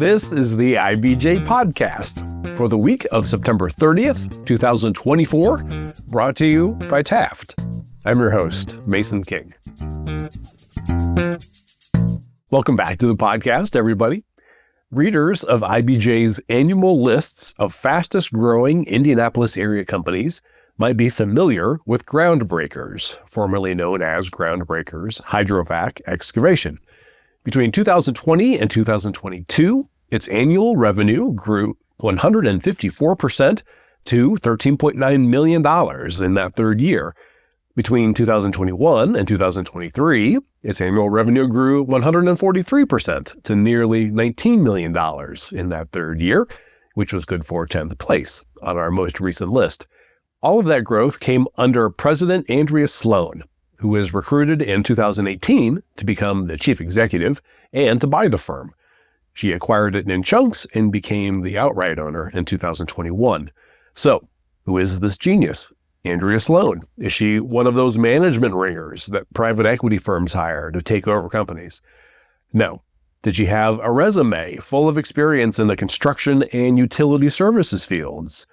This is the IBJ podcast for the week of September 30th, 2024, brought to you by Taft. I'm your host, Mason King. Welcome back to the podcast, everybody. Readers of IBJ's annual lists of fastest growing Indianapolis-area companies might be familiar with GroundBreakers, formerly known as GroundBreakers Hydrovac Excavation. Between 2020 and 2022, its annual revenue grew 154% to $13.9 million in that third year. Between 2021 and 2023, its annual revenue grew 143% to nearly $19 million in that third year, which was good for 10th place on our most recent list. All of that growth came under President Andrea Sloan, who was recruited in 2018 to become the chief executive and to buy the firm. She acquired it in chunks and became the outright owner in 2021. So, who is this genius? Andrea Sloan. Is she one of those management ringers that private equity firms hire to take over companies? No. Did she have a resume full of experience in the construction and utility services fields?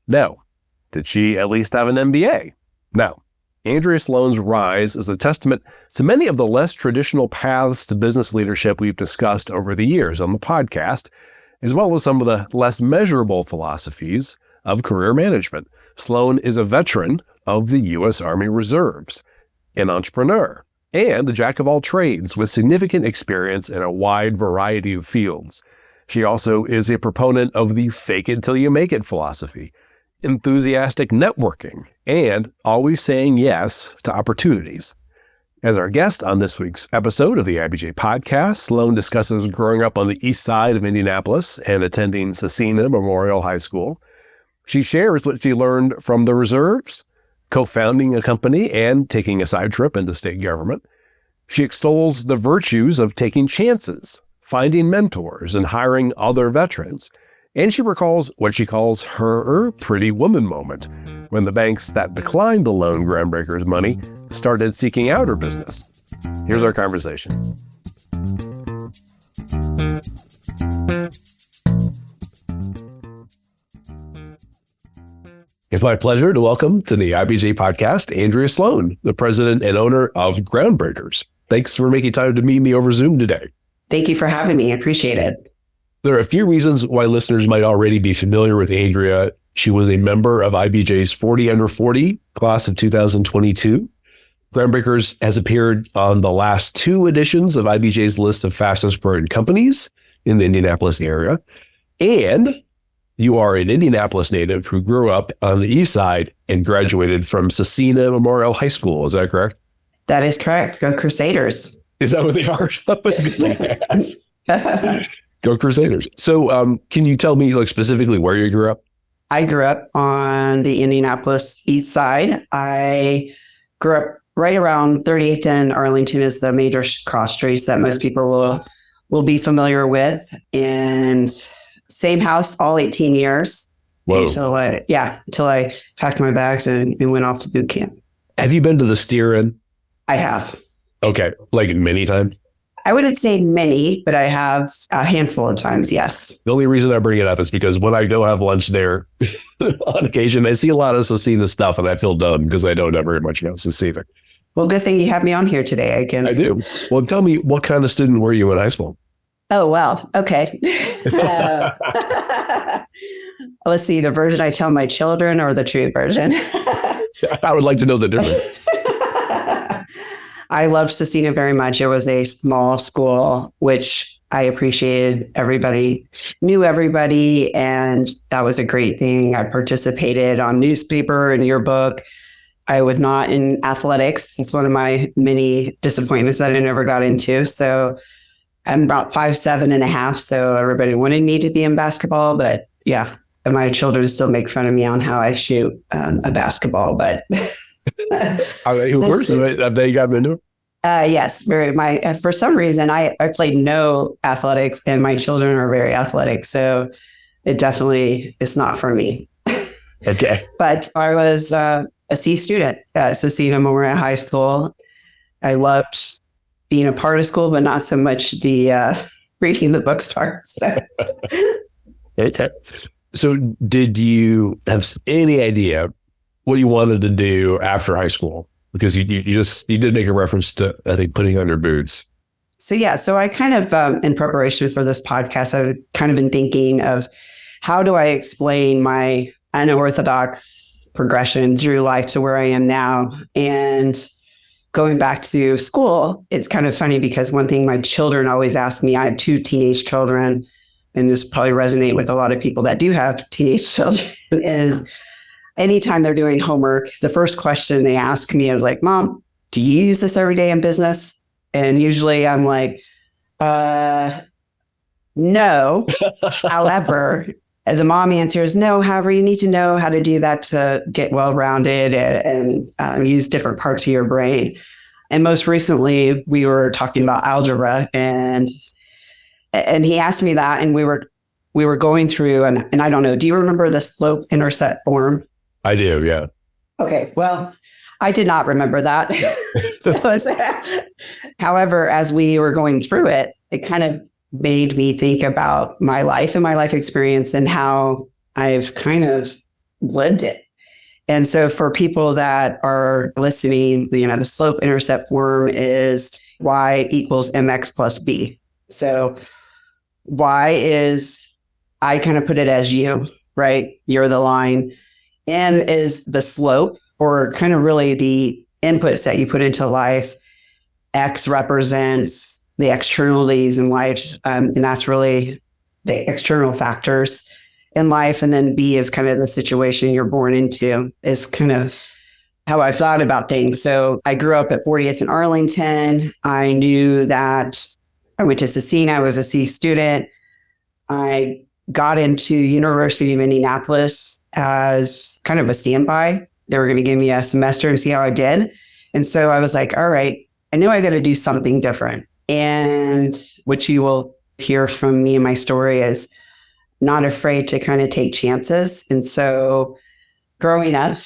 No. Did she at least have an MBA? No. Andrea Sloan's rise is a testament to many of the less traditional paths to business leadership we've discussed over the years on the podcast, as well as some of the less measurable philosophies of career management. Sloan is a veteran of the U.S. Army Reserves, an entrepreneur, and a jack of all trades with significant experience in a wide variety of fields. She also is a proponent of the fake it till you make it philosophy, enthusiastic networking, and always saying yes to opportunities. As our guest on this week's episode of the IBJ podcast, Sloan discusses growing up on the east side of Indianapolis and attending Scecina Memorial High School. She shares what she learned from the reserves, co-founding a company, and taking a side trip into state government. She extols the virtues of taking chances, finding mentors, and hiring other veterans. And she recalls what she calls her pretty woman moment, when the banks that declined to loan GroundBreakers money started seeking out her business. Here's our conversation. It's my pleasure to welcome to the IBJ podcast, Andrea Sloan, the president and owner of GroundBreakers. Thanks for making time to meet me over Zoom today. Thank you for having me. I appreciate it. There are a few reasons why listeners might already be familiar with Andrea. She was a member of IBJ's 40 Under 40 class of 2022. GroundBreakers has appeared on the last two editions of IBJ's list of fastest growing companies in the Indianapolis area. And you are an Indianapolis native who grew up on the east side and graduated from Scecina Memorial High School. Is that correct? That is correct. Go Crusaders. Is that what they are? That must be Go Crusaders. So can you tell me specifically where you grew up? I grew up on the Indianapolis east side. I grew up right around 38th and Arlington is the major cross streets that most people will be familiar with. And same house all 18 years. Whoa. Until I packed my bags and went off to boot camp. Have you been to the Steer-In? I have. Okay. Like many times? I wouldn't say many, but I have a handful of times, yes. The only reason I bring it up is because when I go have lunch there on occasion, I see a lot of Scecina stuff and I feel dumb because I don't know very much about Scecina. Well, good thing you have me on here today. I do. Well, tell me, what kind of student were you in high school? Oh, wow. Okay. Let's see, the version I tell my children or the true version? I would like to know the difference. I loved Scecina very much. It was a small school, which I appreciated. Everybody knew everybody, and that was a great thing. I participated on newspaper and yearbook. I was not in athletics. It's one of my many disappointments that I never got into. So I'm about 5'7.5", so everybody wanted me to be in basketball, but yeah, my children still make fun of me on how I shoot a basketball, but Of course, they got into it. Yes, for some reason I played no athletics, and my children are very athletic, so it definitely is not for me. Okay, but I was a C student at Scecina Memorial High School. I loved being a part of school, but not so much the reading the bookstore. So did you have any idea what you wanted to do after high school? Because you did make a reference to, I think, putting on your boots. So I kind of, in preparation for this podcast, I've kind of been thinking of how do I explain my unorthodox progression through life to where I am now. And going back to school, it's kind of funny because one thing my children always ask me, I have 2 teenage children, and this probably resonate with a lot of people that do have teenage children, is anytime they're doing homework, the first question they ask me is like, Mom, do you use this every day in business? And usually I'm like, no. However, the mom answer is no. However, you need to know how to do that to get well-rounded and use different parts of your brain. And most recently, we were talking about algebra, and he asked me that, and we were going through, and I don't know, do you remember the slope-intercept form? I do, yeah. Okay, well, I did not remember that. However, as we were going through it, it kind of made me think about my life and my life experience and how I've kind of lived it. And so for people that are listening, the slope-intercept form is y equals mx plus b. So y is, I kind of put it as you, right? You're the line. M is the slope, or kind of really the inputs that you put into life. X represents the externalities in life, and that's really the external factors in life. And then B is kind of the situation you're born into, is kind of how I thought about things. So I grew up at 40th in Arlington. I knew that I went to Cecina. I was a C student. I got into University of Indianapolis as kind of a standby. They were going to give me a semester and see how I did. And so I was like, all right, I know I got to do something different. And what you will hear from me in my story is not afraid to kind of take chances. And so growing up,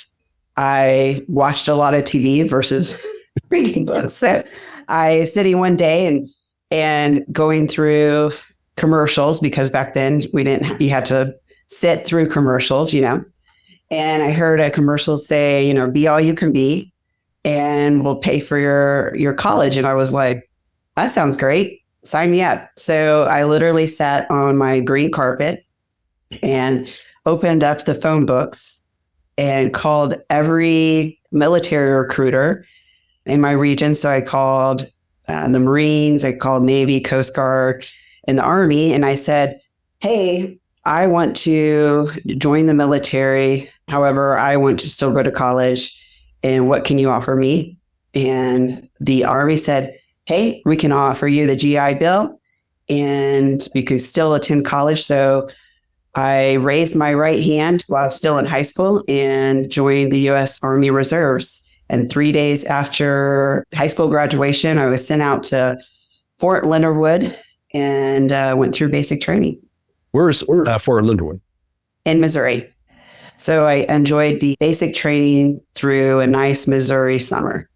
I watched a lot of TV versus reading books. So I sitting one day and going through commercials, because back then you had to sit through commercials, and I heard a commercial say, be all you can be, and we'll pay for your college. And I was like, that sounds great. Sign me up. So I literally sat on my green carpet and opened up the phone books and called every military recruiter in my region. So I called the Marines, I called Navy, Coast Guard, and the Army. And I said, hey, I want to join the military. However, I want to still go to college. And what can you offer me? And the Army said, hey, we can offer you the GI Bill and you could still attend college. So I raised my right hand while I was still in high school and joined the U.S. Army Reserves. And 3 days after high school graduation, I was sent out to Fort Leonard Wood and went through basic training. Where's Fort Leonard Wood? In Missouri. So I enjoyed the basic training through a nice Missouri summer.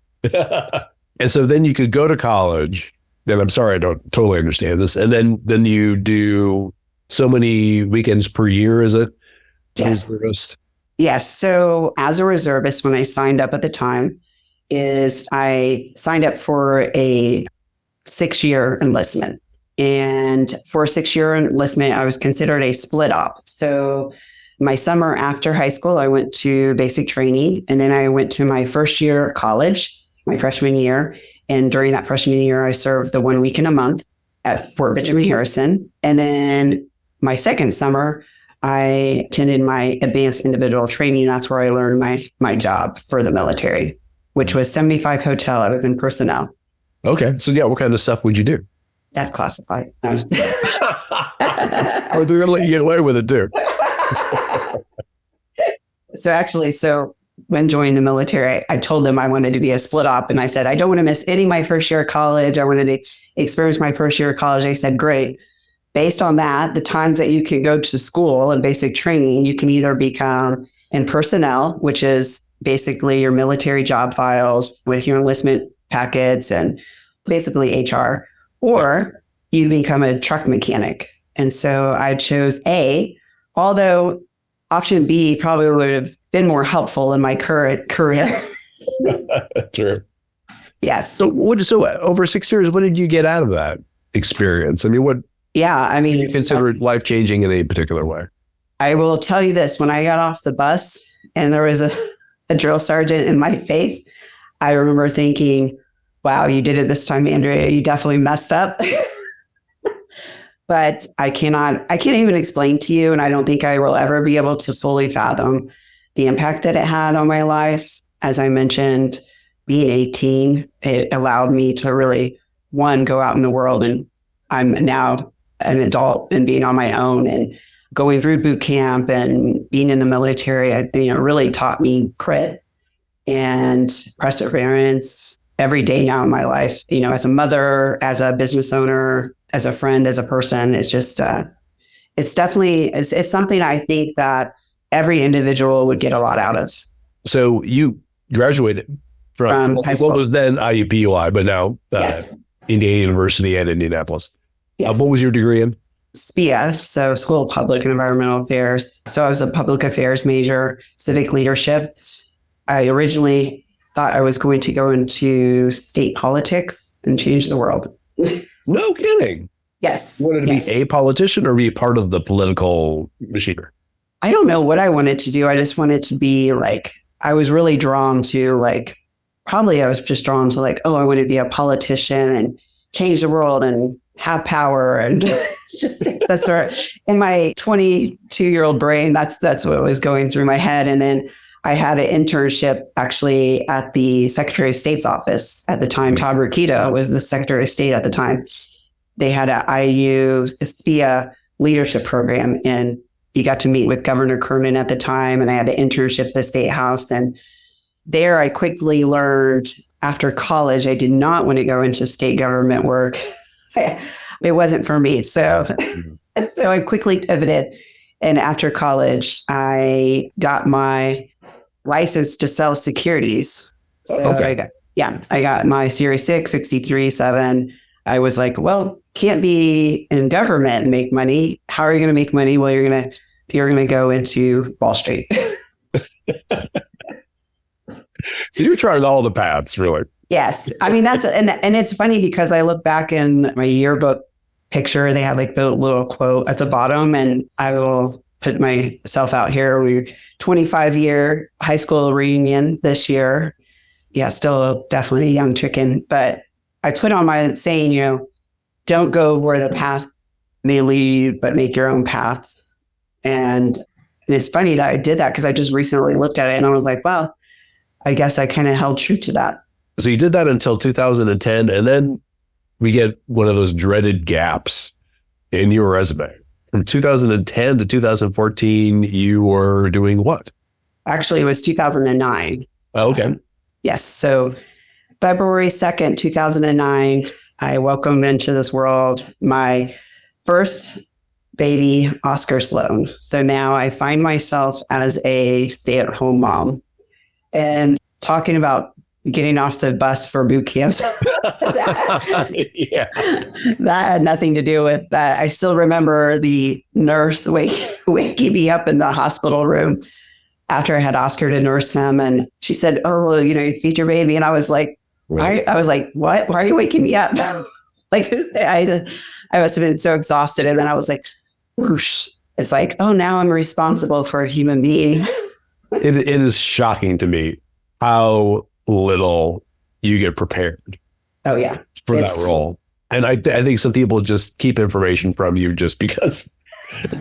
And so then you could go to college. And I'm sorry, I don't totally understand this. And then you do so many weekends per year, is it? Yes. Yes. So as a reservist, when I signed up at the time, I signed up for a 6-year enlistment. And for a 6-year enlistment, I was considered a split op. So my summer after high school, I went to basic training. And then I went to my first year of college, my freshman year. And during that freshman year, I served the 1 week in a month at Fort Benjamin Harrison. And then my second summer, I attended my advanced individual training. That's where I learned my job for the military, which was 75 Hotel. I was in personnel. Okay. So yeah, what kind of stuff would you do? That's classified. Or they're going to let you get away with it too. So when joining the military, I told them I wanted to be a split op. And I said, I don't want to miss any of my first year of college. I wanted to experience my first year of college. They said, great. Based on that, the times that you can go to school and basic training, you can either become in personnel, which is basically your military job files with your enlistment packets and basically HR, or you become a truck mechanic. And so I chose A, although option B probably would have been more helpful in my current career. True. Yes. So over 6 years, what did you get out of that experience? I mean, what do you consider life-changing in a particular way? I will tell you this. When I got off the bus and there was a drill sergeant in my face, I remember thinking, wow, you did it this time, Andrea. You definitely messed up. But I can't even explain to you, and I don't think I will ever be able to fully fathom the impact that it had on my life. As I mentioned, being 18, it allowed me to really, one, go out in the world, and I'm now an adult and being on my own and going through boot camp and being in the military, really taught me grit and perseverance every day now in my life, as a mother, as a business owner, as a friend, as a person. It's just, it's definitely, it's something I think that every individual would get a lot out of. So you graduated from high school. What was then IUPUI, but now Yes. Indiana University and Indianapolis. Yes. What was your degree in? SPIA, so School of Public and Environmental Affairs. So I was a public affairs major, civic leadership. I originally thought I was going to go into state politics and change the world. No kidding. Yes. You wanted to be a politician or be part of the political machinery? I don't know what I wanted to do. I just wanted to be I was really drawn to I was just drawn to I want to be a politician and change the world and have power. And just that's right. In my 22-year-old brain, that's what was going through my head. And then I had an internship actually at the Secretary of State's office at the time. Todd Rokita was the Secretary of State at the time. They had a IU SPIA leadership program, and you got to meet with Governor Kernan at the time. And I had an internship at the State House. And there I quickly learned after college, I did not want to go into state government work. It wasn't for me. So I quickly pivoted. And after college, I got my license to sell securities. So Okay. I got my Series 6, 63, 7. I was like, well, can't be in government and make money. How are you going to make money? Well, you're going to go into Wall Street. So you're trying all the paths, really. Yes. I mean, and it's funny because I look back in my yearbook picture, they have the little quote at the bottom, and I will put myself out here. We're 25-year high school reunion this year. Yeah, still definitely a young chicken, but I put on my saying, don't go where the path may lead you, but make your own path. And it's funny that I did that because I just recently looked at it and I was like, well, I guess I kind of held true to that. So you did that until 2010, and then we get one of those dreaded gaps in your resume. From 2010 to 2014, you were doing what? Actually, it was 2009. Oh, okay. Yes. So February 2nd, 2009, I welcomed into this world my first baby, Oscar Sloan. So now I find myself as a stay-at-home mom. And talking about getting off the bus for boot camps, Yeah. that had nothing to do with that. I still remember the nurse waking me up in the hospital room after I had Oscar to nurse him. And she said, oh, well, you feed your baby. And I was like, Right. I was like, what? Why are you waking me up? I must have been so exhausted. And then I was like, whoosh. It's like, oh, now I'm responsible for a human being. It is shocking to me how little you get prepared Oh, yeah. for that role. And I think some people just keep information from you just because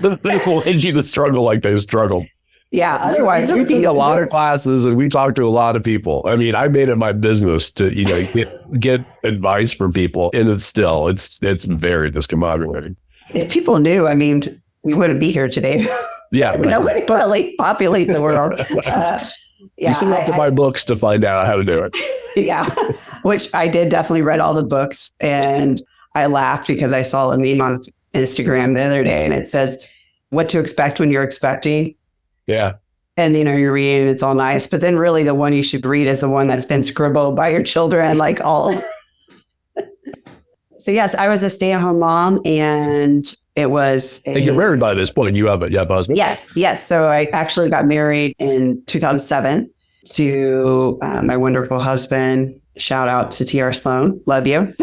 they will end you to struggle like they struggled. Yeah. Otherwise, we take a lot of classes and we talk to a lot of people. I mean, I made it my business to, get advice from people, and it's very discombobulating. if people knew, I mean, we wouldn't be here today. Yeah. Nobody populate the world. You still have to buy books to find out how to do it. Yeah, which I did definitely read all the books, and I laughed because I saw a meme on Instagram the other day, and it says what to expect when you're expecting. Yeah. And, you're reading and it's all nice, but then really the one you should read is the one that's been scribbled by your children, all. So yes, I was a stay-at-home mom, and it was And you're married by this point. You have a husband? Yes. So I actually got married in 2007 to my wonderful husband. Shout out to TR Sloan. Love you.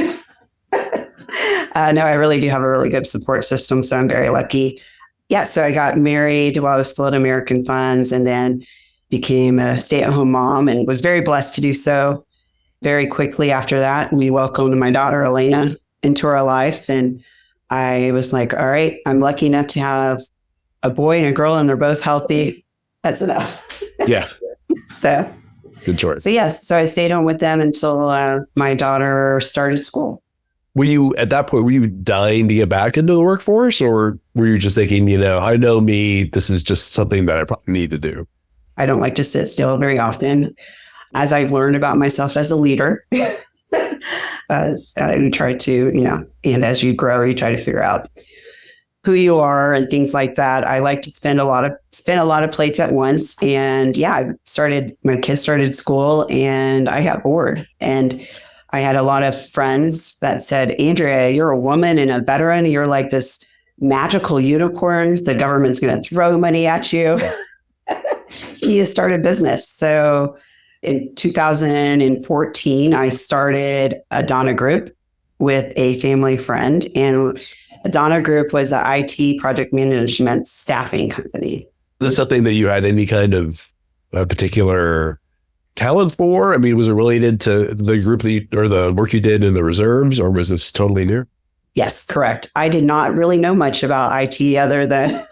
No, I really do have a really good support system, so I'm very lucky. Yeah, so I got married while I was still at American Funds, and then became a stay-at-home mom, and was very blessed to do so. Very quickly after that, we welcomed my daughter, Elena, into our life. And I was like, all right, I'm lucky enough to have a boy and a girl, and they're both healthy. That's enough. Yeah. So good choice. So yes, so I stayed home with them until my daughter started school. Were you, at that point, were you dying to get back into the workforce, or were you just thinking, I know me, this is just something that I probably need to do? I don't like to sit still very often. As I've learned about myself as a leader, as you try to, and as you grow, you try to figure out who you are and things like that. I like to spin a lot of plates at once. And yeah, my kids started school, and I got bored. And I had a lot of friends that said, Andrea, you're a woman and a veteran. You're like this magical unicorn. The government's going to throw money at you. You start a business. So in 2014, I started Adana Group with a family friend. And Adana Group was an IT project management staffing company. Is this something that you had any kind of particular talent for? I mean, was it related to the group or the work you did in the reserves, or was this totally new? Yes, correct. I did not really know much about IT other than,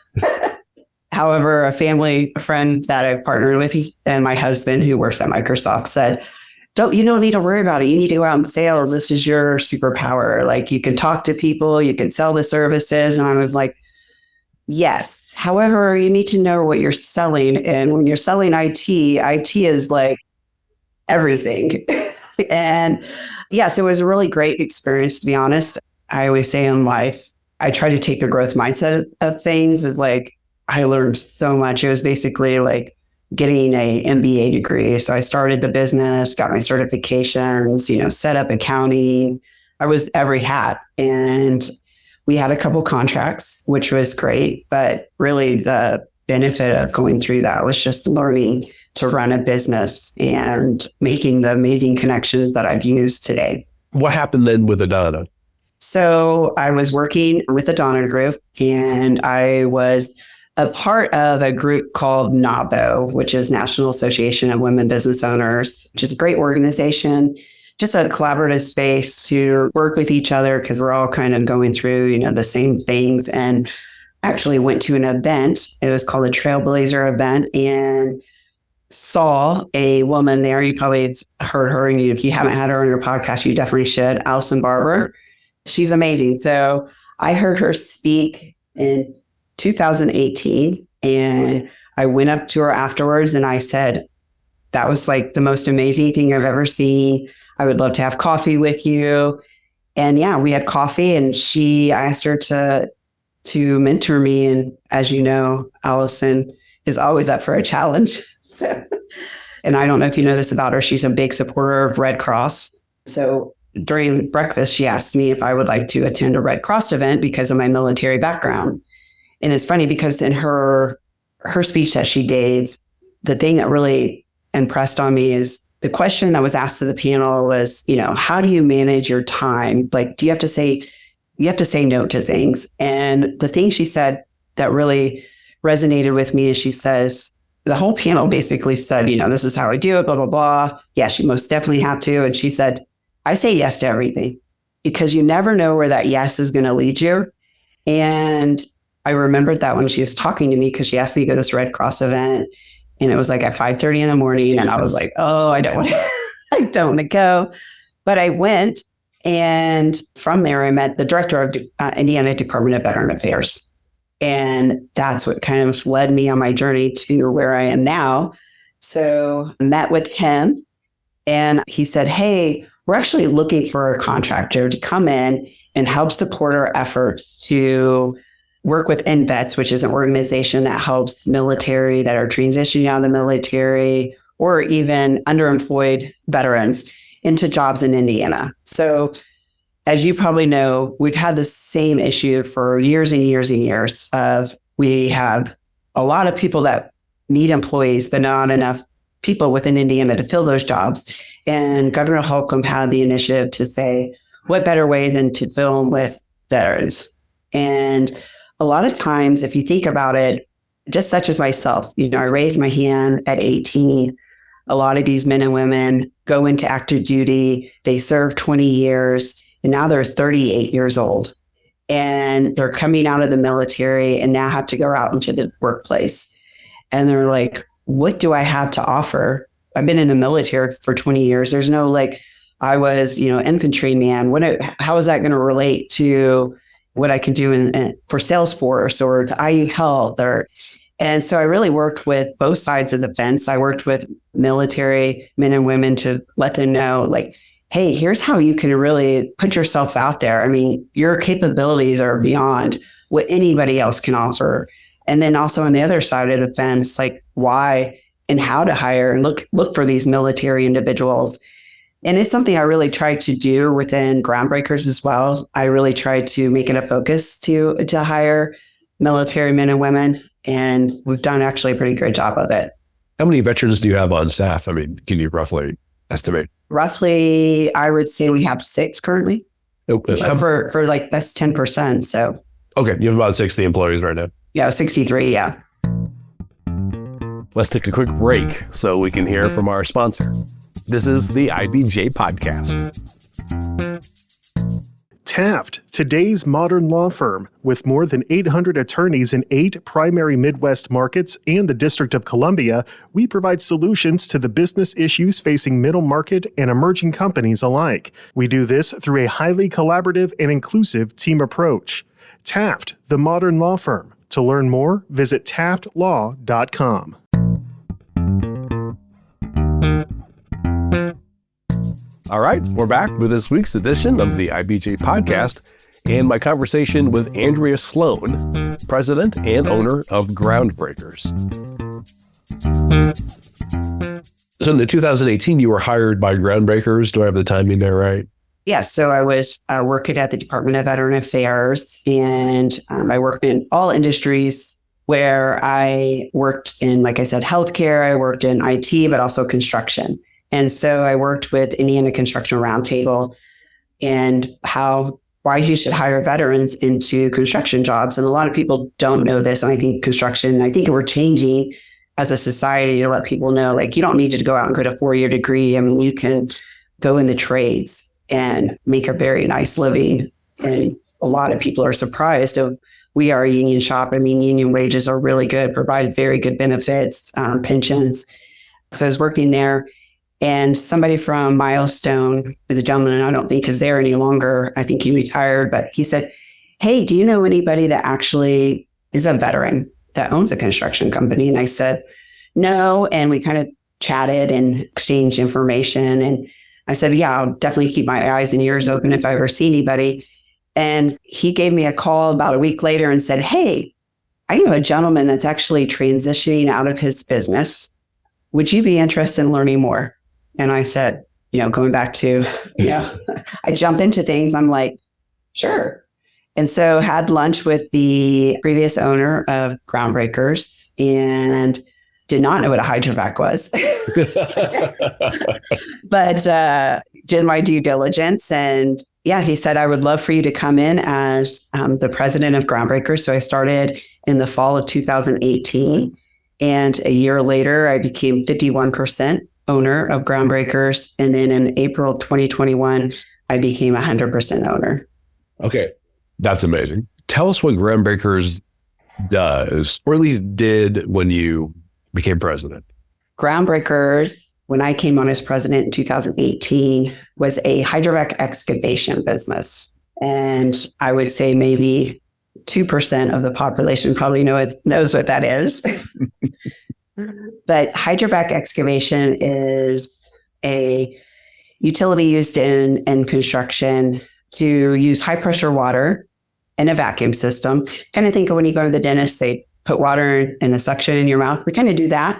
however, a friend that I've partnered with and my husband who works at Microsoft said, you don't need to worry about it. You need to go out in sales. This is your superpower. Like, you can talk to people, you can sell the services. And I was like, yes. However, you need to know what you're selling. And when you're selling IT is like everything. And yes, it was a really great experience, to be honest. I always say in life, I try to take the growth mindset of things. Is like, I learned so much. It was basically like getting a MBA degree. So I started the business, got my certifications, set up accounting. I was every hat. And we had a couple contracts, which was great. But really the benefit of going through that was just learning to run a business and making the amazing connections that I've used today. What happened then with Adana? So I was working with Adana Group, and I was a part of a group called NAWBO, which is National Association of Women Business Owners, which is a great organization, just a collaborative space to work with each other because we're all kind of going through, the same things. And actually went to an event. It was called a Trailblazer event, and saw a woman there. You probably heard her, and if you haven't had her on your podcast, you definitely should. Allison Barber. She's amazing. So I heard her speak in 2018, and I went up to her afterwards and I said, that was like the most amazing thing I've ever seen. I would love to have coffee with you. And yeah, we had coffee, and I asked her to mentor me. And as you know, Allison is always up for a challenge. So, and I don't know if you know this about her. She's a big supporter of Red Cross. So during breakfast, she asked me if I would like to attend a Red Cross event because of my military background. And it's funny because in her speech that she gave, the thing that really impressed on me is the question that was asked to the panel was, how do you manage your time? Like, you have to say no to things. And the thing she said that really resonated with me is she says, the whole panel basically said, this is how I do it, blah, blah, blah. Yes, you most definitely have to. And she said, I say yes to everything because you never know where that yes is going to lead you. And I remembered that when she was talking to me, because she asked me to go to this Red Cross event, and it was like at 5:30 in the morning. And I was like, oh, I don't want to go. But I went. And from there, I met the director of Indiana Department of Veteran Affairs. And that's what kind of led me on my journey to where I am now. So I met with him, and he said, hey, we're actually looking for a contractor to come in and help support our efforts to work with NVETS, which is an organization that helps military that are transitioning out of the military or even underemployed veterans into jobs in Indiana. So as you probably know, we've had the same issue for years and years and years of we have a lot of people that need employees, but not enough people within Indiana to fill those jobs. And Governor Holcomb had the initiative to say, what better way than to fill them with veterans? And a lot of times, if you think about it, just such as myself, I raised my hand at 18. A lot of these men and women go into active duty. They serve 20 years, and now they're 38 years old. And they're coming out of the military and now have to go out into the workplace. And they're like, what do I have to offer? I've been in the military for 20 years. There's no I was, infantryman. How is that going to relate to what I can do for Salesforce or to IU Health? And so I really worked with both sides of the fence. I worked with military men and women to let them know, hey, here's how you can really put yourself out there. I mean, your capabilities are beyond what anybody else can offer. And then also on the other side of the fence, why and how to hire and look for these military individuals. And it's something I really tried to do within GroundBreakers as well. I really tried to make it a focus to hire military men and women. And we've done actually a pretty great job of it. How many veterans do you have on staff? I mean, can you roughly estimate? Roughly, I would say we have 6 currently. For that's 10%. So. Okay. You have about 60 employees right now. Yeah, 63. Yeah. Let's take a quick break so we can hear from our sponsor. This is the IBJ Podcast. Taft, today's modern law firm. With more than 800 attorneys in 8 primary Midwest markets and the District of Columbia, we provide solutions to the business issues facing middle market and emerging companies alike. We do this through a highly collaborative and inclusive team approach. Taft, the modern law firm. To learn more, visit taftlaw.com. All right, we're back with this week's edition of the IBJ Podcast and my conversation with Andrea Sloan, president and owner of GroundBreakers. So in the 2018, you were hired by GroundBreakers. Do I have the timing there right? Yes. So I was working at the Department of Veteran Affairs, and I worked in all industries where I worked in, like I said, healthcare. I worked in IT, but also construction. And so I worked with Indiana Construction Roundtable and why you should hire veterans into construction jobs. And a lot of people don't know this. And I think we're changing as a society to let people know, you don't need to go out and get a 4-year degree. I mean, you can go in the trades and make a very nice living. And a lot of people are surprised we are a union shop. I mean, union wages are really good, provide very good benefits, pensions. So I was working there. And somebody from Milestone, the gentleman, I don't think is there any longer. I think he retired, but he said, hey, do you know anybody that actually is a veteran that owns a construction company? And I said, no. And we kind of chatted and exchanged information. And I said, yeah, I'll definitely keep my eyes and ears open if I ever see anybody. And he gave me a call about a week later and said, hey, I know a gentleman that's actually transitioning out of his business. Would you be interested in learning more? And I said, going back to, I jump into things. I'm like, sure. And so had lunch with the previous owner of GroundBreakers and did not know what a hydrovac was, but did my due diligence. And he said, I would love for you to come in as the president of GroundBreakers. So I started in the fall of 2018. And a year later, I became 51% owner of GroundBreakers. And then in April 2021, I became 100% owner. Okay. That's amazing. Tell us what GroundBreakers does, or at least did when you became president. GroundBreakers, when I came on as president in 2018, was a hydrovac excavation business. And I would say maybe 2% of the population probably knows what that is. But hydrovac excavation is a utility used in construction to use high pressure water in a vacuum system. Kind of think of when you go to the dentist, they put water in a suction in your mouth. We kind of do that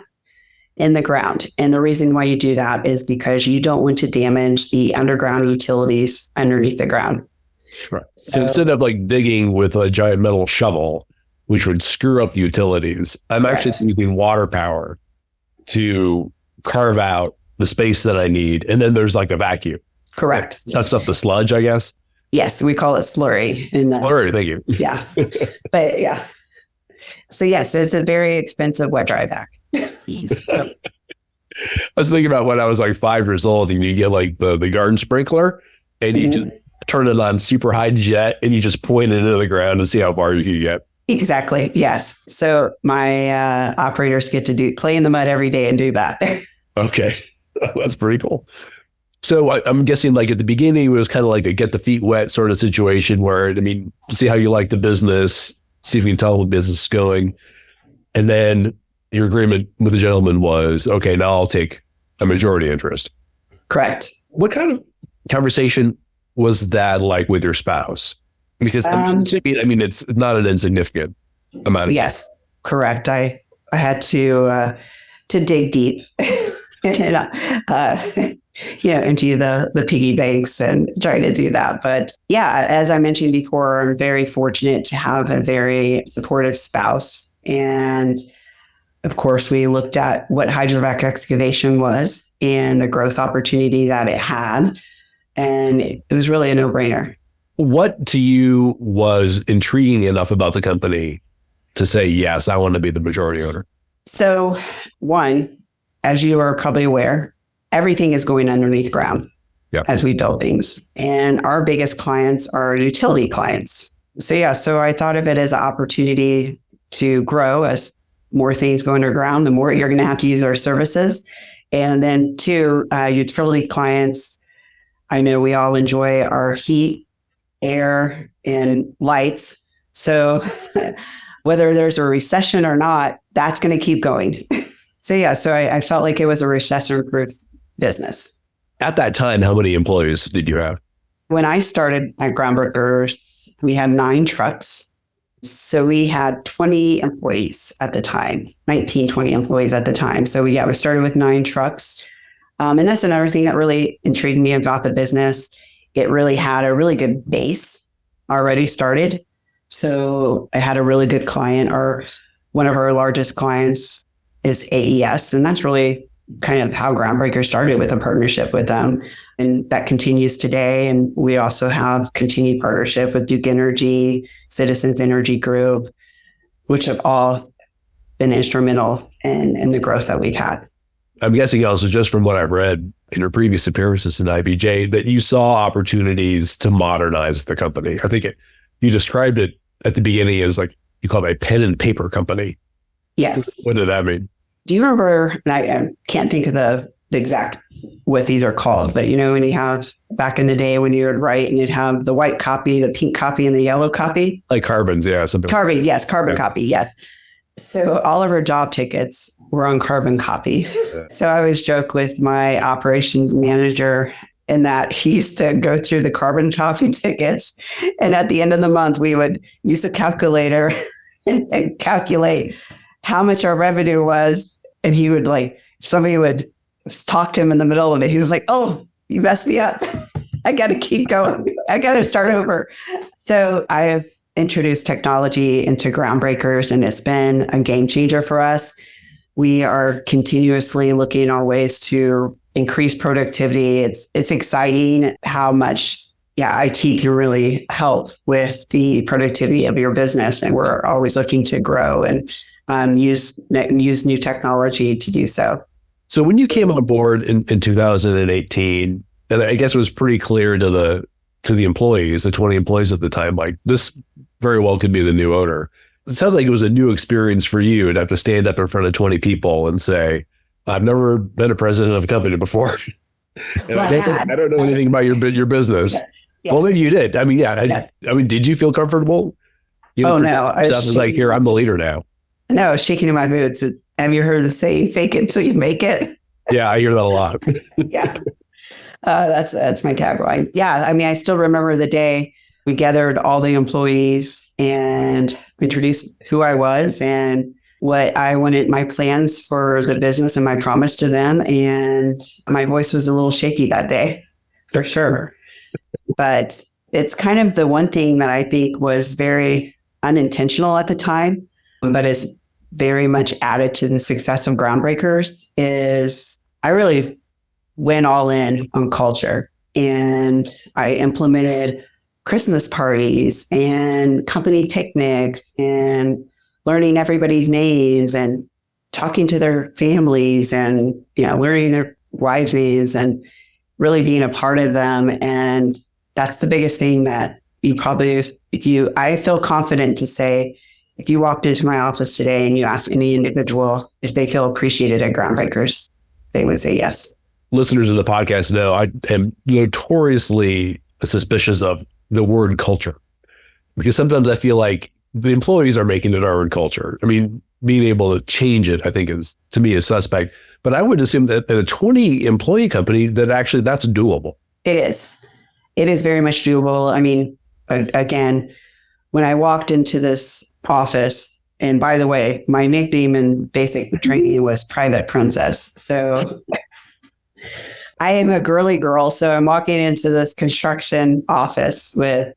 in the ground. And the reason why you do that is because you don't want to damage the underground utilities underneath the ground. Right. So instead of like digging with a giant metal shovel, which would screw up the utilities, I'm actually using water power to carve out the space that I need. And then there's like a vacuum. Correct. It sucks up the sludge, I guess. Yes, we call it slurry. Slurry, thank you. Yeah. But yeah. So yes, it's a very expensive wet dry vac. I was thinking about when I was like 5 years old and you get like the garden sprinkler and you just turn it on super high jet and you just point it into the ground and see how far you can get. Exactly. Yes. So my operators get to play in the mud every day and do that. Okay. That's pretty cool. So I'm guessing like at the beginning, it was kind of like a get the feet wet sort of situation where, I mean, see how you like the business, see if you can tell the business is going. And then your agreement with the gentleman was, okay, now I'll take a majority interest. Correct. What kind of conversation was that like with your spouse? Because I mean, it's not an insignificant amount. Yes, correct. I had to dig deep, and, empty the piggy banks and try to do that. But yeah, as I mentioned before, I'm very fortunate to have a very supportive spouse. And of course, we looked at what Hydrovac Excavation was and the growth opportunity that it had. And it was really a no-brainer. What to you was intriguing enough about the company to say, yes, I want to be the majority owner? So one, as you are probably aware, everything is going underneath ground as we build things. And our biggest clients are utility clients. So I thought of it as an opportunity to grow as more things go underground, the more you're going to have to use our services. And then two, utility clients, I know we all enjoy our heat, air, and lights. So whether there's a recession or not, that's going to keep going. So I felt like it was a recession-proof business. At that time, how many employees did you have? When I started at GroundBreakers, we had 9 trucks. So we had 20 employees at the time, 20 employees at the time. So we started with 9 trucks. And that's another thing that really intrigued me about the business. It really had a really good base already started. So I had a really good client. One of our largest clients is AES. And that's really kind of how GroundBreakers started, with a partnership with them. And that continues today. And we also have continued partnership with Duke Energy, Citizens Energy Group, which have all been instrumental in the growth that we've had. I'm guessing also, just from what I've read in your previous appearances in IBJ, that you saw opportunities to modernize the company. I think you described it at the beginning as like, you call it a pen and paper company. Yes. What did that mean? Do you remember, and I can't think of the exact what these are called, but when you have back in the day when you would write and you'd have the white copy, the pink copy, and the yellow copy? Like carbons, yeah. Carbon, yes, carbon copy, yes. So all of our job tickets were on carbon copy. So I always joke with my operations manager in that he used to go through the carbon copy tickets. And at the end of the month, we would use a calculator and calculate how much our revenue was. And he would somebody would talk to him in the middle of it. He was like, "Oh, you messed me up. I got to keep going. I got to start over." So I have introduced technology into GroundBreakers, and it's been a game changer for us. We are continuously looking at ways to increase productivity. It's exciting how much IT can really help with the productivity of your business. And we're always looking to grow and use new technology to do so. So when you came on board in 2018, and I guess it was pretty clear to the employees, the 20 employees at the time, like this very well could be the new owner. It sounds like it was a new experience for you to have to stand up in front of 20 people and say, "I've never been a president of a company before. And I don't know anything about your business." Yes. Well, maybe you did. I mean, I mean, did you feel comfortable? No. I was like, here, I'm the leader now. No, I was shaking in my boots. Have you heard the saying, "Fake it till you make it"? Yeah, I hear that a lot. Yeah. That's my tagline. Yeah. I mean, I still remember the day we gathered all the employees and introduced who I was and what I wanted, my plans for the business and my promise to them. And my voice was a little shaky that day, for sure. But it's kind of the one thing that I think was very unintentional at the time, but is very much added to the success of Groundbreakers is I really went all in on culture, and I implemented Christmas parties and company picnics and learning everybody's names and talking to their families and, learning their wives' names and really being a part of them. And that's the biggest thing that you probably, I feel confident to say, if you walked into my office today and you ask any individual if they feel appreciated at Groundbreakers, they would say yes. Listeners of the podcast know I am notoriously suspicious of the word culture, because sometimes I feel like the employees are making it our own culture. I mean, being able to change it, I think is, to me, is suspect. But I would assume that at a 20 employee company, that actually that's doable. It is. It is very much doable. I mean, again, when I walked into this office, and by the way, my nickname in basic training was Private Princess. So I am a girly girl. So I'm walking into this construction office with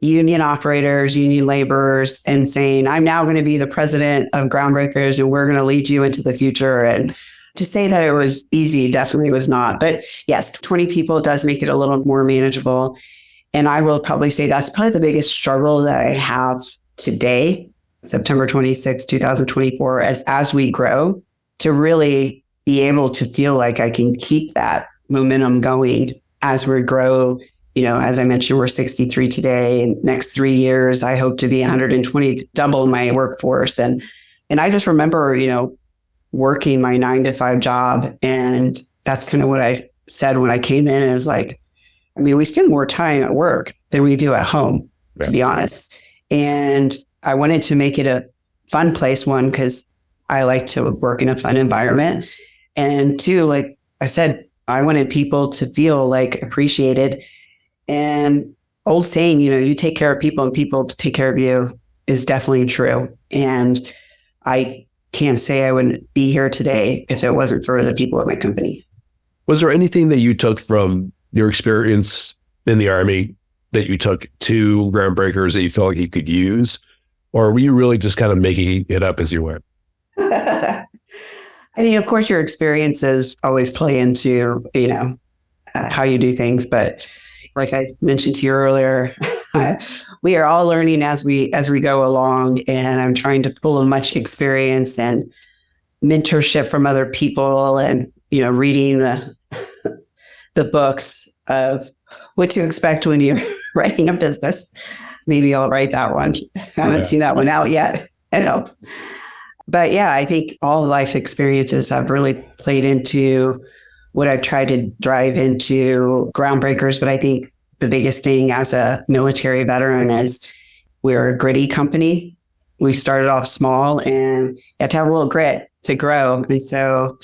union operators, union laborers, and saying, I'm now going to be the president of Groundbreakers, and we're going to lead you into the future. And to say that it was easy definitely was not. But yes, 20 people does make it a little more manageable. And I will probably say that's probably the biggest struggle that I have today, September 26, 2024, as we grow, to really be able to feel like I can keep that momentum going as we grow. As I mentioned, we're 63 today. And next 3 years, I hope to be 120, double my workforce. And I just remember, working my 9-to-5 job. And that's kind of what I said when I came in. Is like, I mean, we spend more time at work than we do at home, to be honest. And I wanted to make it a fun place, one, because I like to work in a fun environment. And two, like I said, I wanted people to feel like appreciated. And old saying, you take care of people and people to take care of you is definitely true. And I can't say I wouldn't be here today if it wasn't for the people at my company. Was there anything that you took from your experience in the Army that you took to Groundbreakers that you felt like you could use? Or were you really just kind of making it up as you went? I mean, of course, your experiences always play into, how you do things. But like I mentioned to you earlier, we are all learning as we go along. And I'm trying to pull as much experience and mentorship from other people and, reading the books of what to expect when you're writing a business. Maybe I'll write that one. I haven't seen that one out yet. I know. But yeah, I think all life experiences have really played into what I've tried to drive into Groundbreakers. But I think the biggest thing as a military veteran is we're a gritty company. We started off small and you have to have a little grit to grow. And so,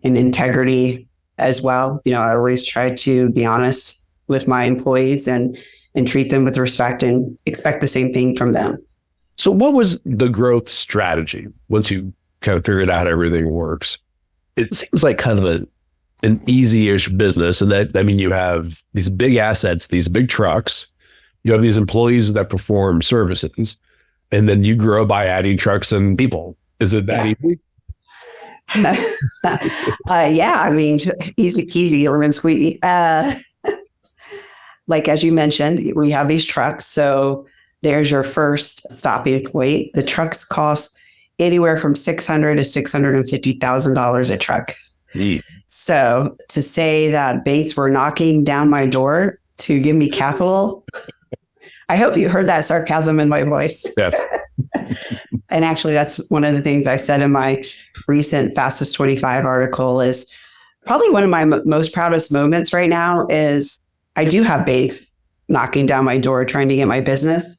and integrity as well. I always try to be honest with my employees and treat them with respect and expect the same thing from them. So what was the growth strategy once you kind of figured out how everything works? It seems like kind of an easy-ish business. And that, I mean, you have these big assets, these big trucks, you have these employees that perform services, and then you grow by adding trucks and people. Is it that easy? Yeah, I mean, easy peasy, lemon squeezy. Like, as you mentioned, we have these trucks. So there's your first stopping point. The trucks cost anywhere from $600,000 to $650,000 a truck. Neat. So to say that banks were knocking down my door to give me capital, I hope you heard that sarcasm in my voice. Yes. And actually, that's one of the things I said in my recent Fastest 25 article is probably one of my most proudest moments right now is I do have banks knocking down my door trying to get my business.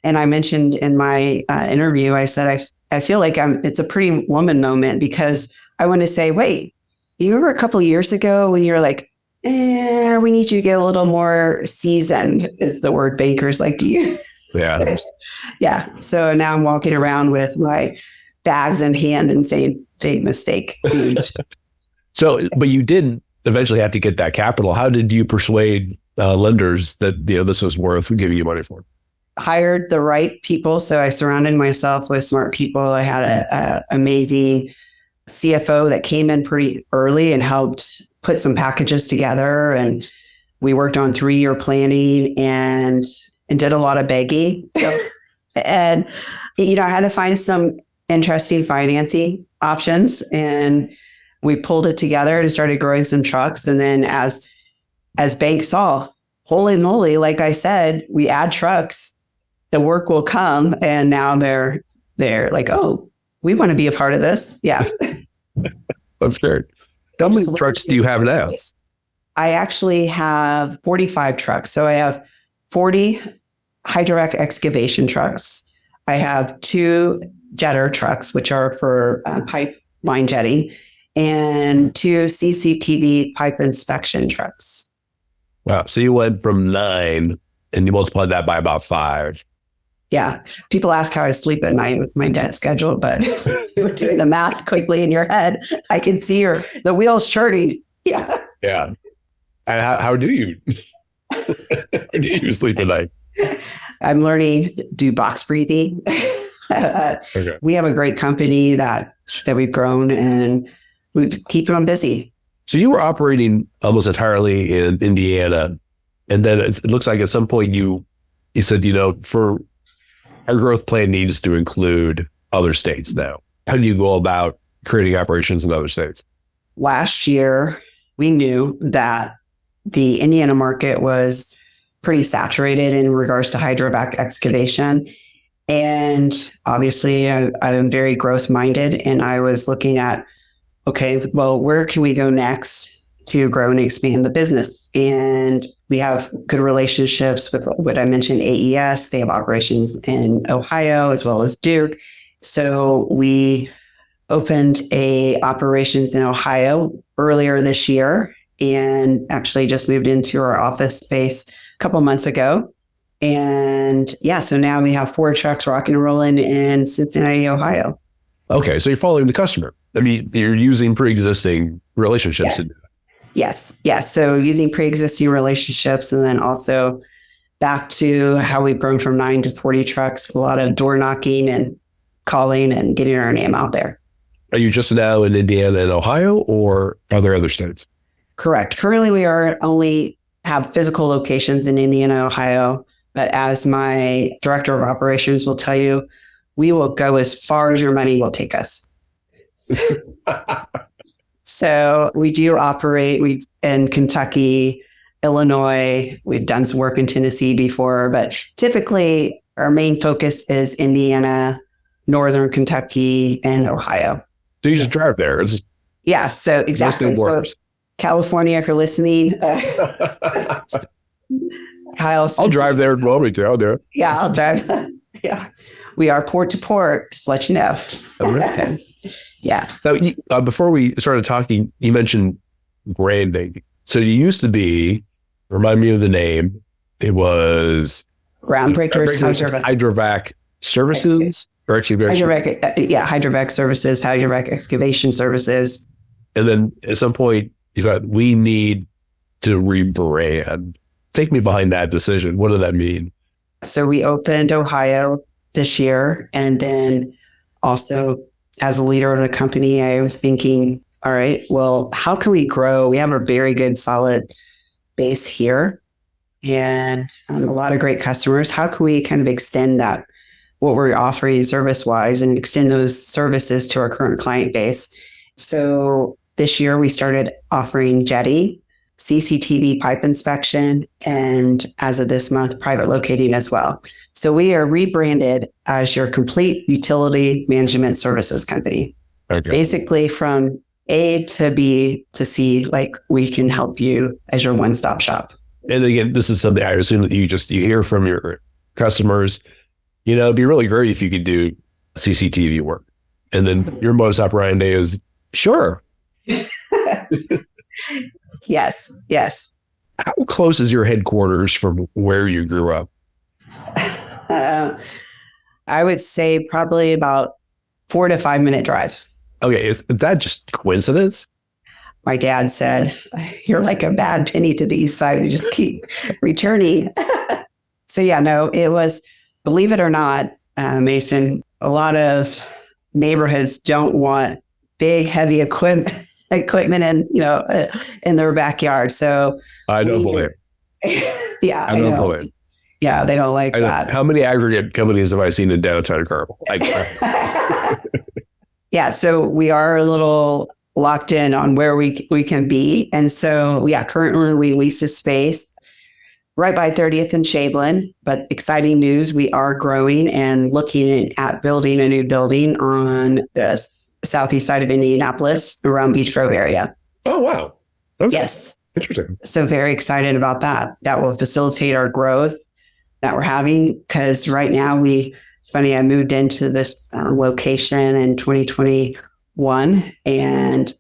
And I mentioned in my interview, I said, I feel like it's a pretty woman moment because I want to say, wait, you remember a couple of years ago when you were like, we need you to get a little more seasoned is the word bankers like to use. Yeah. Yeah. So now I'm walking around with my bags in hand and saying, big mistake. So, but you did eventually have to get that capital. How did you persuade lenders that, this was worth giving you money for? Hired the right people. So I surrounded myself with smart people. I had an amazing CFO that came in pretty early and helped put some packages together. And we worked on 3-year planning and did a lot of begging. And, I had to find some interesting financing options, and we pulled it together and started growing some trucks. And then as banks saw, holy moly, like I said, we add trucks, the work will come. And now they're like, oh, we want to be a part of this. Yeah. That's great. How many trucks do you have now? I actually have 45 trucks. So I have 40 Hydrovac excavation trucks. I have 2 jetter trucks, which are for pipeline jetting, and 2 CCTV pipe inspection trucks. Wow. So you went from 9 and you multiplied that by about 5. Yeah. People ask how I sleep at night with my debt schedule, but you're doing the math quickly in your head. I can see the wheels turning. Yeah. Yeah. And how do you sleep at night? I'm learning to do box breathing. Okay. We have a great company that we've grown, and we keep them busy. So you were operating almost entirely in Indiana. And then it looks like at some point you said, for our growth plan needs to include other states now. How do you go about creating operations in other states? Last year, we knew that the Indiana market was pretty saturated in regards to hydrovac excavation. And obviously, I'm very growth minded, and I was looking at, okay, well, where can we go next to grow and expand the business? And we have good relationships with what I mentioned, AES. They have operations in Ohio as well as Duke. So we opened operations in Ohio earlier this year, and actually just moved into our office space a couple months ago. And yeah, so now we have 4 trucks rocking and rolling in Cincinnati, Ohio. Okay, so you're following the customer. I mean, you're using pre-existing relationships. Yes. So using pre-existing relationships, and then also back to how we've grown from 9 to 40 trucks, a lot of door knocking and calling and getting our name out there. Are you just now in Indiana and Ohio, or are there other states? Correct. Currently, we only have physical locations in Indiana, Ohio. But as my director of operations will tell you, we will go as far as your money will take us. So we do operate in Kentucky, Illinois. We've done some work in Tennessee before, but typically our main focus is Indiana, Northern Kentucky, and Ohio. So you just drive there. Yeah, so exactly. So California, if you're listening, Kyle, I'll drive there and want me to. I'll do it. Yeah, I'll drive. Yeah, we are port to port. Just let you know. Okay. Yeah. Now, before we started talking, you mentioned branding. So you used to be, remind me of the name. It was GroundBreakers Hydrovac Services or Excavation. Hydrovac Services, Hydrovac Excavation Services. And then at some point, you thought we need to rebrand. Take me behind that decision. What did that mean? So we opened Ohio this year. And then also as a leader of the company, I was thinking, all right, well, how can we grow? We have a very good, solid base here and a lot of great customers. How can we kind of extend that, what we're offering service wise, and extend those services to our current client base? So this year we started offering jetting, CCTV pipe inspection, and as of this month, private locating as well. So we are rebranded as your complete utility management services company. Okay. Basically from A to B to C, like we can help you as your one-stop shop. And again, this is something I assume that you hear from your customers. It'd be really great if you could do CCTV work. And then your modus operandi is, sure. Yes. How close is your headquarters from where you grew up? I would say probably about 4 to 5 minute drive. Okay, is that just coincidence? my dad said, "You're like a bad penny to the east side. You just keep returning." So yeah, no, it was, believe it or not, Mason, a lot of neighborhoods don't want big, heavy equipment in their backyard. So I don't believe. Yeah, I don't believe. Yeah, they don't like that. How many aggregate companies have I seen in downtown Carmel? Yeah, so we are a little locked in on where we can be. And so, yeah, currently we lease a space right by 30th and Shabeland. But exciting news, we are growing and looking at building a new building on the southeast side of Indianapolis around Beech Grove area. Oh, wow. Okay. Yes. Interesting. So very excited about that. That will facilitate our growth that we're having, because right now it's funny, I moved into this location in 2021 and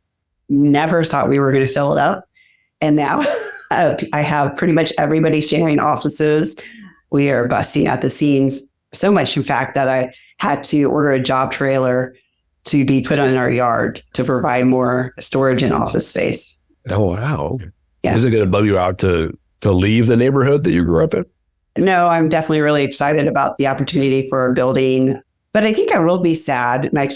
never thought we were going to fill it up. And now I have pretty much everybody sharing offices. We are busting at the seams so much, in fact, that I had to order a job trailer to be put in our yard to provide more storage and office space. Oh, wow. Yeah. Is it going to bum you out to leave the neighborhood that you grew up in? No, I'm definitely really excited about the opportunity for a building, but I think I will be sad. And I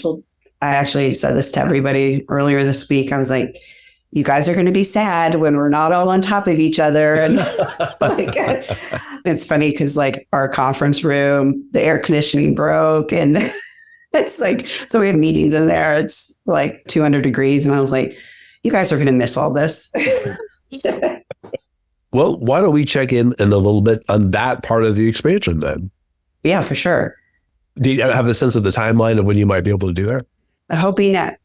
actually said this to everybody earlier this week. I was like, you guys are going to be sad when we're not all on top of each other. And it's funny because like our conference room, the air conditioning broke, and it's like, so we have meetings in there. It's like 200 degrees. And I was like, you guys are going to miss all this. Well, why don't we check in a little bit on that part of the expansion then? Yeah, for sure. Do you have a sense of the timeline of when you might be able to do that? Hoping that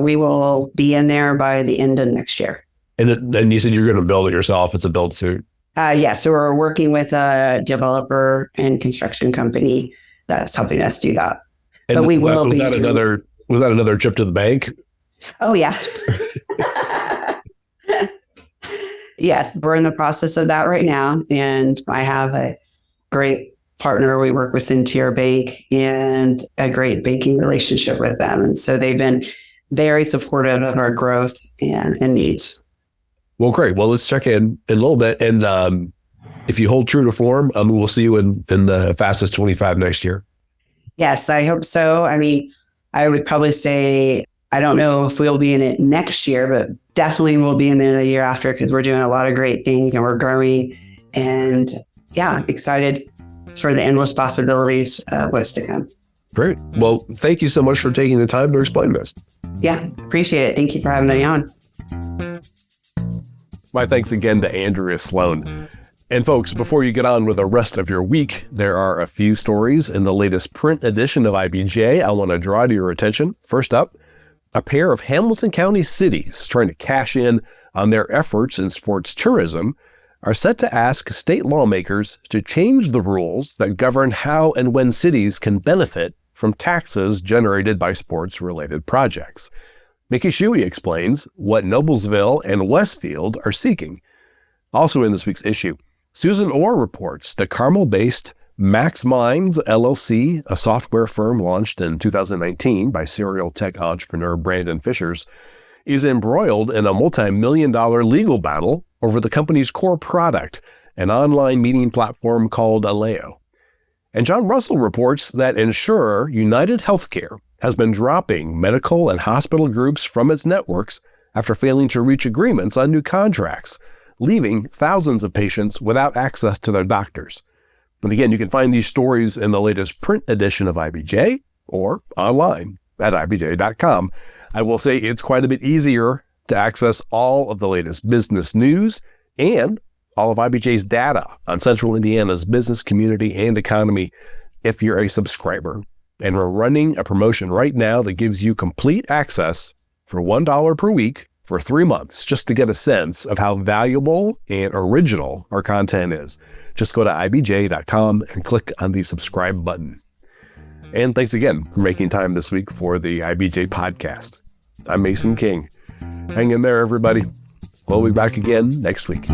we will be in there by the end of next year. And you said you're going to build it yourself. It's a build suit. Yeah, so we're working with a developer and construction company that's helping us do that. And but we will be. Was that another trip to the bank? Oh, yeah. Yes, we're in the process of that right now. And I have a great partner. We work with Centier Bank and a great banking relationship with them. And so they've been very supportive of our growth and needs. Well, great. Well, let's check in a little bit. And if you hold true to form, we'll see you in the Fastest 25 next year. Yes, I hope so. I mean, I would probably say, I don't know if we'll be in it next year, but definitely we'll be in there the year after, because we're doing a lot of great things and we're growing. And yeah, excited for the endless possibilities of what's to come. Great. Well, thank you so much for taking the time to explain this. Yeah, appreciate it. Thank you for having me on. My thanks again to Andrea Sloan. And folks, before you get on with the rest of your week, there are a few stories in the latest print edition of IBJ I want to draw to your attention. First up, a pair of Hamilton County cities trying to cash in on their efforts in sports tourism are set to ask state lawmakers to change the rules that govern how and when cities can benefit from taxes generated by sports-related projects. Mickey Shuey explains what Noblesville and Westfield are seeking. Also in this week's issue, Susan Orr reports that Carmel-based Max Minds LLC, a software firm launched in 2019 by serial tech entrepreneur Brandon Fishers, is embroiled in a multi-million-dollar legal battle over the company's core product, an online meeting platform called Aleo. And John Russell reports that insurer United Healthcare has been dropping medical and hospital groups from its networks after failing to reach agreements on new contracts, leaving thousands of patients without access to their doctors. And again, you can find these stories in the latest print edition of IBJ or online at ibj.com. I will say it's quite a bit easier to access all of the latest business news and all of IBJ's data on Central Indiana's business, community, and economy if you're a subscriber. And we're running a promotion right now that gives you complete access for $1 per week for 3 months, just to get a sense of how valuable and original our content is. Just go to ibj.com and click on the subscribe button. And thanks again for making time this week for the IBJ podcast. I'm Mason King. Hang in there, everybody. We'll be back again next week.